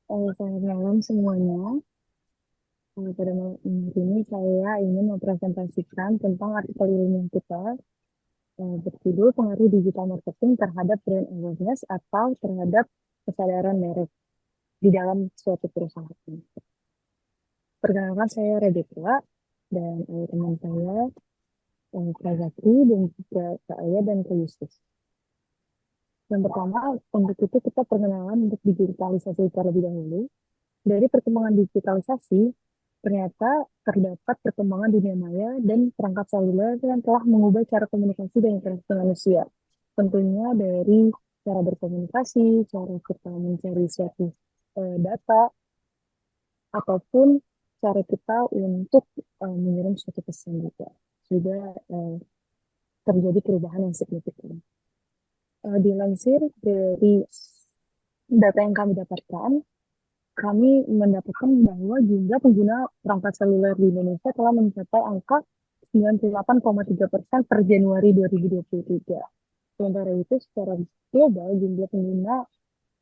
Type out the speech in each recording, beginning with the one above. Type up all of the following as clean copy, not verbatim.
Selamat malam semuanya. Pada malam ini saya ingin mempresentasikan tentang artikel ilmiah kita berjudul Pengaruh Digital Marketing terhadap Brand Awareness atau terhadap kesadaran merek di dalam suatu perusahaan. Perkenalkan saya Rebecca dan teman saya Kak Zakri dan juga Kak Aya dan Kak Yusuf. Yang pertama, untuk itu kita perkenalan untuk digitalisasi terlebih dahulu. Dari perkembangan digitalisasi, ternyata terdapat perkembangan dunia maya dan perangkat seluler yang telah mengubah cara komunikasi dan interaksi manusia. Tentunya dari cara berkomunikasi, cara kita mencari suatu data, ataupun cara kita untuk mengirim suatu pesan juga. Sudah terjadi perubahan yang signifikan. Dilansir dari data yang kami dapatkan, kami mendapatkan bahwa jumlah pengguna perangkat seluler di Indonesia telah mencapai angka 98,3% per Januari 2023. Sementara itu, secara global, jumlah pengguna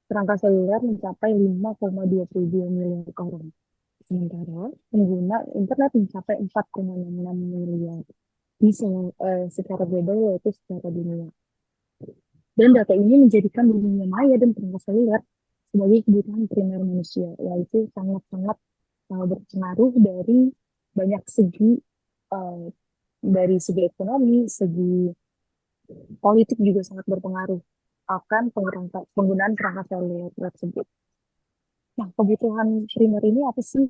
perangkat seluler mencapai 5,22 miliar orang. Sementara pengguna internet mencapai 4,66 miliar di secara global, yaitu secara dunia. Dan data ini menjadikan dunia maya dan perangkat seluler sebagai kebutuhan primer manusia, yaitu sangat-sangat berpengaruh dari banyak segi, uh, dari segi ekonomi, segi politik juga sangat berpengaruh akan penggunaan perangkat seluler tersebut. Nah, kebutuhan primer ini apa sih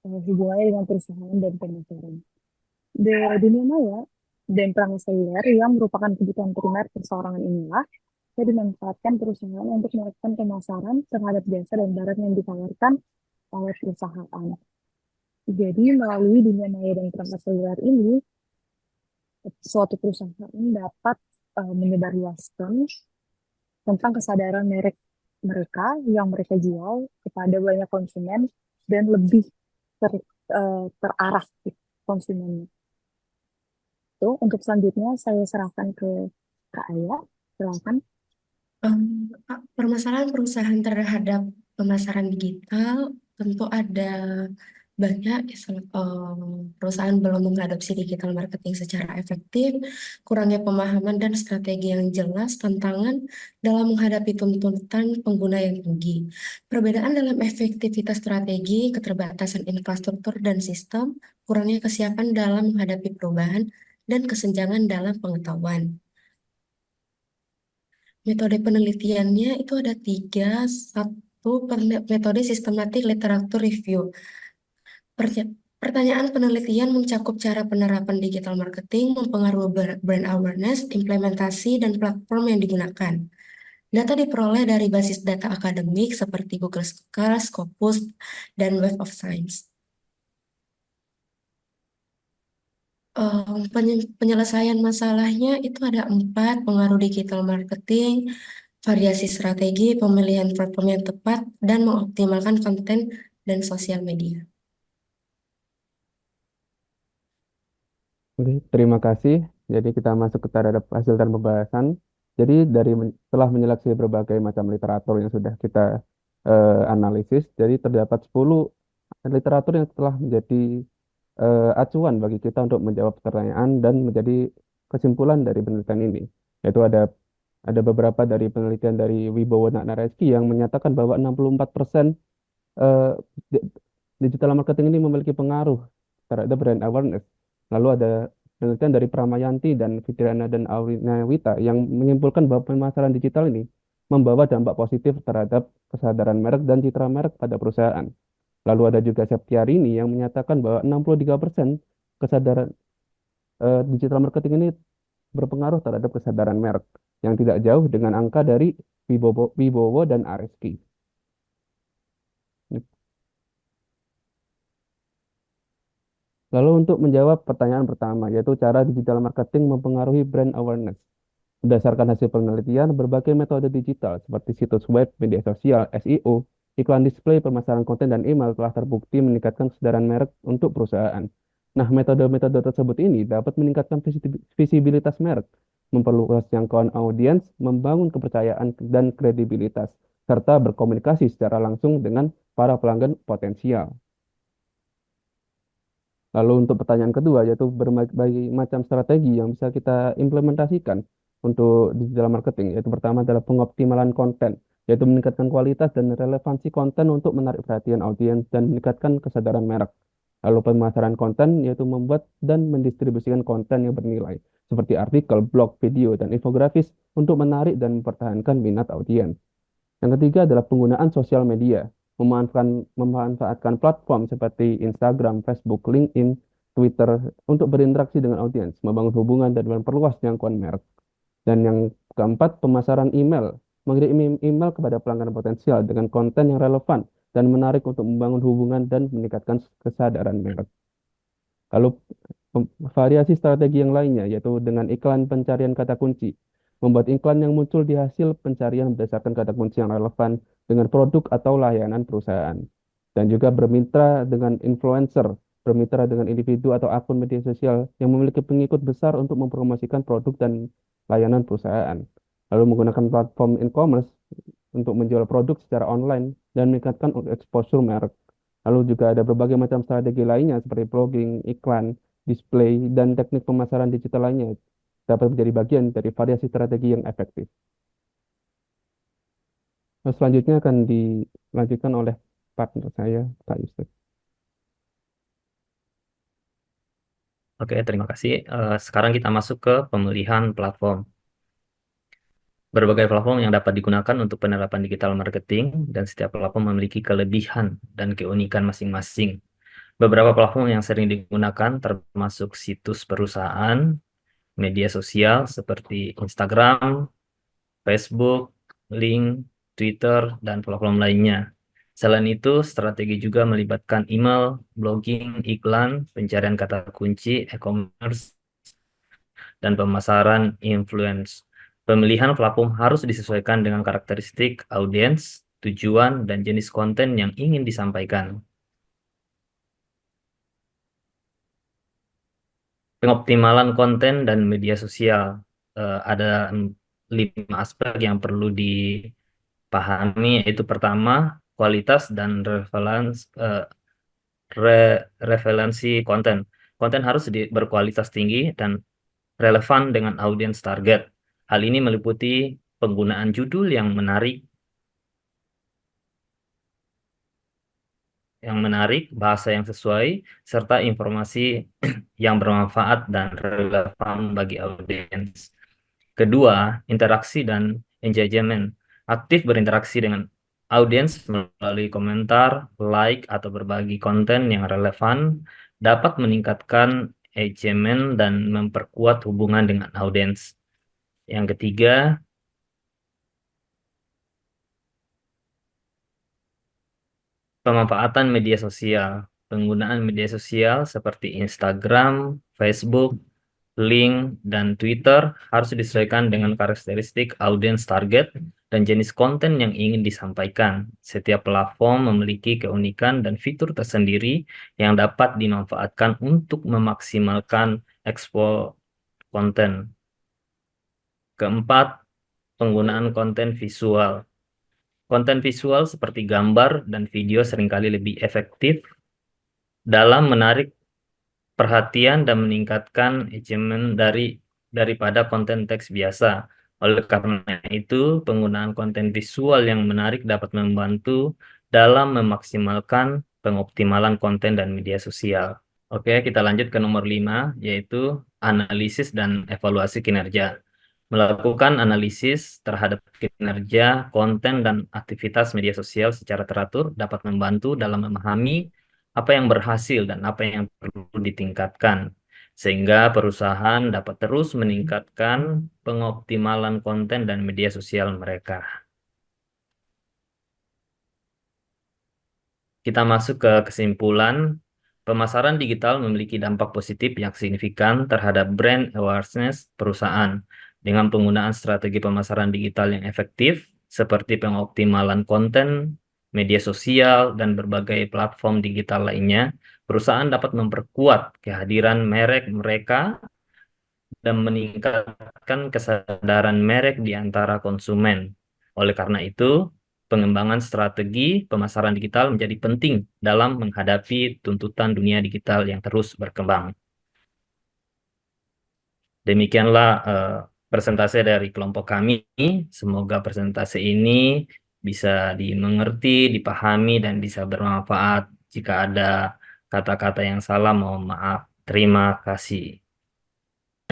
hubungannya dengan perusahaan dan pemasaran? Di dunia maya dan perangkat seluler yang merupakan kebutuhan primer perseorangan inilah yang dimanfaatkan perusahaan untuk melakukan pemasaran terhadap jasa dan barang yang ditawarkan oleh perusahaan. Jadi melalui dunia maya dan perangkat seluler ini, suatu perusahaan dapat menyebarluaskan tentang kesadaran merek mereka yang mereka jual kepada banyak konsumen dan lebih ter, terarah konsumennya. Tuh, untuk selanjutnya saya serahkan ke Kak Aya. Silakan. Permasalahan perusahaan terhadap pemasaran digital tentu ada banyak perusahaan belum mengadopsi digital marketing secara efektif, kurangnya pemahaman dan strategi yang jelas, tantangan dalam menghadapi tuntutan pengguna yang tinggi, perbedaan dalam efektivitas strategi, keterbatasan infrastruktur dan sistem, kurangnya kesiapan dalam menghadapi perubahan, dan kesenjangan dalam pengetahuan. Metode penelitiannya itu ada tiga. Satu, metode sistematik literatur review. Pertanyaan penelitian mencakup cara penerapan digital marketing, mempengaruhi brand awareness, implementasi, dan platform yang digunakan. Data diperoleh dari basis data akademik seperti Google Scholar, Scopus, dan Web of Science. Penyelesaian masalahnya itu ada 4: pengaruh digital marketing, variasi strategi, pemilihan platform yang tepat, dan mengoptimalkan konten dan sosial media. Oke, terima kasih. Jadi kita masuk ke terhadap hasil dan pembahasan. Jadi setelah menyeleksi berbagai macam literatur yang sudah kita analisis, jadi terdapat 10 literatur yang telah menjadi acuan bagi kita untuk menjawab pertanyaan dan menjadi kesimpulan dari penelitian ini. Yaitu ada beberapa dari penelitian dari Wibowo Nareski yang menyatakan bahwa 64% eh, di- digital marketing ini memiliki pengaruh terhadap brand awareness. Lalu ada penelitian dari Pramayanti dan Fitriana dan Aurina Wita yang menyimpulkan bahwa pemasaran digital ini membawa dampak positif terhadap kesadaran merek dan citra merek pada perusahaan. Lalu ada juga Septiarini yang menyatakan bahwa 63% kesadaran digital marketing ini berpengaruh terhadap kesadaran merek yang tidak jauh dengan angka dari Wibowo dan Areski. Lalu untuk menjawab pertanyaan pertama, yaitu cara digital marketing mempengaruhi brand awareness. Berdasarkan hasil penelitian, berbagai metode digital seperti situs web, media sosial, SEO, iklan display, pemasaran konten, dan email telah terbukti meningkatkan kesadaran merek untuk perusahaan. Nah, metode-metode tersebut ini dapat meningkatkan visibilitas merek, memperluas jangkauan audiens, membangun kepercayaan dan kredibilitas, serta berkomunikasi secara langsung dengan para pelanggan potensial. Lalu untuk pertanyaan kedua, yaitu berbagai macam strategi yang bisa kita implementasikan untuk digital marketing. Yaitu pertama adalah pengoptimalan konten, yaitu meningkatkan kualitas dan relevansi konten untuk menarik perhatian audiens dan meningkatkan kesadaran merek. Lalu pemasaran konten, yaitu membuat dan mendistribusikan konten yang bernilai, seperti artikel, blog, video, dan infografis untuk menarik dan mempertahankan minat audiens. Yang ketiga adalah penggunaan sosial media, memanfaatkan platform seperti Instagram, Facebook, LinkedIn, Twitter untuk berinteraksi dengan audiens, membangun hubungan dan memperluas jangkauan merek. Dan yang keempat, pemasaran email, mengirim email kepada pelanggan potensial dengan konten yang relevan dan menarik untuk membangun hubungan dan meningkatkan kesadaran merek. Lalu variasi strategi yang lainnya yaitu dengan iklan pencarian kata kunci. Membuat iklan yang muncul di hasil pencarian berdasarkan kata kunci yang relevan dengan produk atau layanan perusahaan. Dan juga bermitra dengan influencer, bermitra dengan individu atau akun media sosial yang memiliki pengikut besar untuk mempromosikan produk dan layanan perusahaan. Lalu menggunakan platform e-commerce untuk menjual produk secara online dan meningkatkan exposure merek. Lalu juga ada berbagai macam strategi lainnya seperti blogging, iklan, display, dan teknik pemasaran digital lainnya dapat menjadi bagian dari variasi strategi yang efektif. Nah, selanjutnya akan dilanjutkan oleh partner saya, Pak Yusuf. Oke, terima kasih. Sekarang kita masuk ke pemilihan platform. Berbagai platform yang dapat digunakan untuk penerapan digital marketing dan setiap platform memiliki kelebihan dan keunikan masing-masing. Beberapa platform yang sering digunakan termasuk situs perusahaan, media sosial seperti Instagram, Facebook, Link, Twitter, dan platform lainnya. Selain itu, strategi juga melibatkan email, blogging, iklan, pencarian kata kunci, e-commerce, dan pemasaran influence. Pemilihan platform harus disesuaikan dengan karakteristik audiens, tujuan, dan jenis konten yang ingin disampaikan. Pengoptimalan konten dan media sosial. Ada 5 aspek yang perlu dipahami, yaitu pertama, kualitas dan relevansi konten. Konten harus berkualitas tinggi dan relevan dengan audiens target. Hal ini meliputi penggunaan judul yang menarik, bahasa yang sesuai, serta informasi yang bermanfaat dan relevan bagi audiens. Kedua, interaksi dan engagement. Aktif berinteraksi dengan audiens melalui komentar, like, atau berbagi konten yang relevan dapat meningkatkan engagement dan memperkuat hubungan dengan audiens. Yang ketiga, pemanfaatan media sosial. Penggunaan media sosial seperti Instagram, Facebook, Link, dan Twitter harus disesuaikan dengan karakteristik audiens target dan jenis konten yang ingin disampaikan. Setiap platform memiliki keunikan dan fitur tersendiri yang dapat dimanfaatkan untuk memaksimalkan ekspor konten. Keempat, penggunaan konten visual. Konten visual seperti gambar dan video seringkali lebih efektif dalam menarik perhatian dan meningkatkan engagement daripada konten teks biasa. Oleh karena itu, penggunaan konten visual yang menarik dapat membantu dalam memaksimalkan pengoptimalan konten dan media sosial. Oke, kita lanjut ke nomor 5, yaitu analisis dan evaluasi kinerja. Melakukan analisis terhadap kinerja, konten, dan aktivitas media sosial secara teratur dapat membantu dalam memahami apa yang berhasil dan apa yang perlu ditingkatkan, sehingga perusahaan dapat terus meningkatkan pengoptimalan konten dan media sosial mereka. Kita masuk ke kesimpulan. Pemasaran digital memiliki dampak positif yang signifikan terhadap brand awareness perusahaan. Dengan penggunaan strategi pemasaran digital yang efektif, seperti pengoptimalan konten, media sosial, dan berbagai platform digital lainnya, perusahaan dapat memperkuat kehadiran merek mereka dan meningkatkan kesadaran merek di antara konsumen. Oleh karena itu, pengembangan strategi pemasaran digital menjadi penting dalam menghadapi tuntutan dunia digital yang terus berkembang. Demikianlah presentasi dari kelompok kami. Semoga presentasi ini bisa dimengerti, dipahami, dan bisa bermanfaat. Jika ada kata-kata yang salah, mohon maaf. Terima kasih.